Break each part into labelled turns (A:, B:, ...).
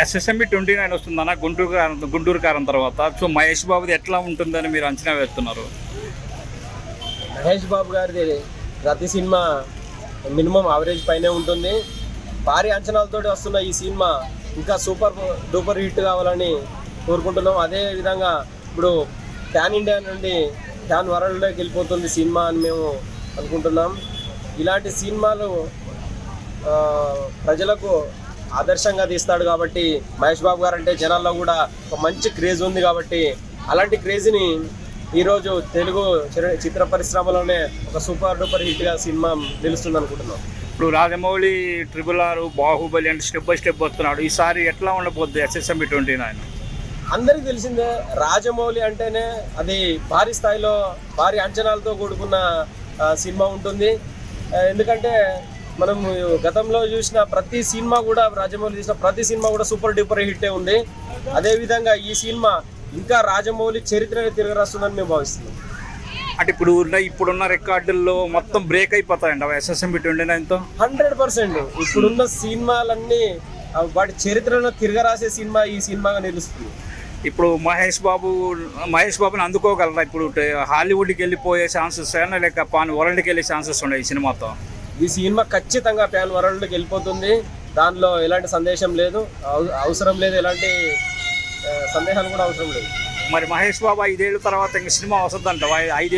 A: SSMB 29 వస్తుందన్న గుంటూరు కారం తర్వాత. సో మహేష్ బాబుది ఎట్లా ఉంటుందని మీరు అంచనా వేస్తున్నారు?
B: మహేష్ బాబు గారిది ప్రతి సినిమా మినిమం యావరేజ్ పైనే ఉంటుంది. భారీ అంచనాలతో వస్తున్న ఈ సినిమా ఇంకా సూపర్ డూపర్ హిట్ కావాలని కోరుకుంటున్నాం. అదే విధంగా ఇప్పుడు ప్యాన్ ఇండియా నుండి ప్యాన్ వరల్డ్లోకి వెళ్ళిపోతుంది సినిమా అని మేము అనుకుంటున్నాం. ఇలాంటి సినిమాలు ప్రజలకు ఆదర్శంగా తీస్తాడు కాబట్టి మహేష్ బాబు గారు అంటే జనాల్లో కూడా ఒక మంచి క్రేజ్ ఉంది కాబట్టి అలాంటి క్రేజ్ని ఈరోజు తెలుగు చిత్ర పరిశ్రమలోనే ఒక సూపర్ డూపర్ హిట్గా సినిమా నిలుస్తుంది అనుకుంటున్నాం.
A: ఇప్పుడు రాజమౌళి RRR బాహుబలి అంటే స్టెప్ బై స్టెప్ వస్తున్నాడు. ఈసారి ఎట్లా ఉండబోద్ది ఎస్ఎస్ఎంబి 29?
B: అందరికీ తెలిసిందే, రాజమౌళి అంటేనే అది భారీ స్థాయిలో భారీ అంచనాలతో కూడుకున్న సినిమా ఉంటుంది. ఎందుకంటే మనం గతంలో చూసిన ప్రతి సినిమా కూడా, రాజమౌళి చూసిన ప్రతి సినిమా కూడా సూపర్ డూపర్ హిట్టే ఉంది. అదేవిధంగా ఈ సినిమా ఇంకా రాజమౌళి చరిత్రని తిరగరాస్తుందని మేము భావిస్తున్నాం.
A: అంటే ఇప్పుడున్న రికార్డుల్లో మొత్తం బ్రేక్ అయిపోతాయండి ఎస్ఎస్ఎంబి 29తో?
B: 100%. ఇప్పుడున్న సినిమాలన్నీ వాటి చరిత్రను తిరగరాసే సినిమా ఈ సినిమాగా నిలుస్తుంది.
A: ఇప్పుడు మహేష్ బాబుని అందుకోగలరా? ఇప్పుడు హాలీవుడ్కి వెళ్ళిపోయే ఛాన్సెస్ అయినా లేక పాన్ వరల్డ్కి వెళ్ళే ఛాన్సెస్ ఉన్నాయి ఈ సినిమాతో?
B: ఈ సినిమా ఖచ్చితంగా ప్యాన్ వరల్డ్కి వెళ్ళిపోతుంది. దానిలో ఎలాంటి సందేశం లేదు, అవసరం లేదు, ఎలాంటి సందేహాలు కూడా అవసరం లేదు.
A: మరి మహేష్ బాబు 5 ఏళ్ళ తర్వాత ఇంక సినిమా వస్తుందంట. 5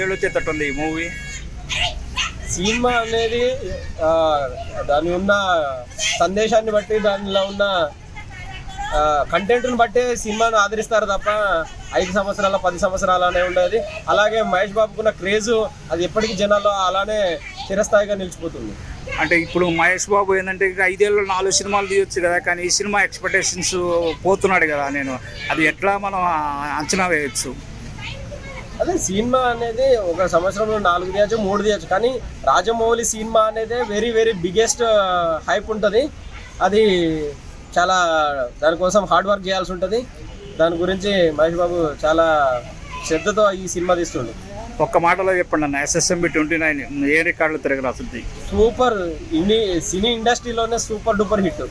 A: ఏళ్ళు వచ్చేటట్టుంది ఈ మూవీ.
B: సినిమా అనేది దాని ఉన్న సందేశాన్ని బట్టి, దానిలో ఉన్న కంటెంట్ని బట్టే సినిమాను ఆదరిస్తారు తప్ప 5 సంవత్సరాల 10 సంవత్సరాలు అనే ఉండేది. అలాగే మహేష్ బాబుకున్న క్రేజు అది ఎప్పటికీ జనాల్లో అలానే చిరస్థాయిగా నిలిచిపోతుంది.
A: అంటే ఇప్పుడు మహేష్ బాబు ఏంటంటే 5 ఏళ్ళు 4 సినిమాలు తీయొచ్చు కదా, కానీ ఈ సినిమా ఎక్స్పెక్టేషన్స్ పోతున్నాడు కదా. అది ఎట్లా మనం అంచనా వేయచ్చు?
B: అదే సినిమా అనేది ఒక సంవత్సరంలో 4 తీయచ్చు, 3 తీయచ్చు, కానీ రాజమౌళి సినిమా అనేది వెరీ వెరీ బిగ్గెస్ట్ హైప్ ఉంటుంది. అది చాలా దానికోసం హార్డ్ వర్క్ చేయాల్సి ఉంటుంది. దాని గురించి మహేష్ బాబు చాలా శ్రద్ధతో ఈ సినిమా తీస్తుండు.
A: ఒక్క మాటలో చెప్పండి అన్న, ఎస్ఎస్ఎంబి 29 ఏ రికార్డులు తిరగరాస్తుంది?
B: సూపర్, సినీ ఇండస్ట్రీలోనే సూపర్ డూపర్ హిట్.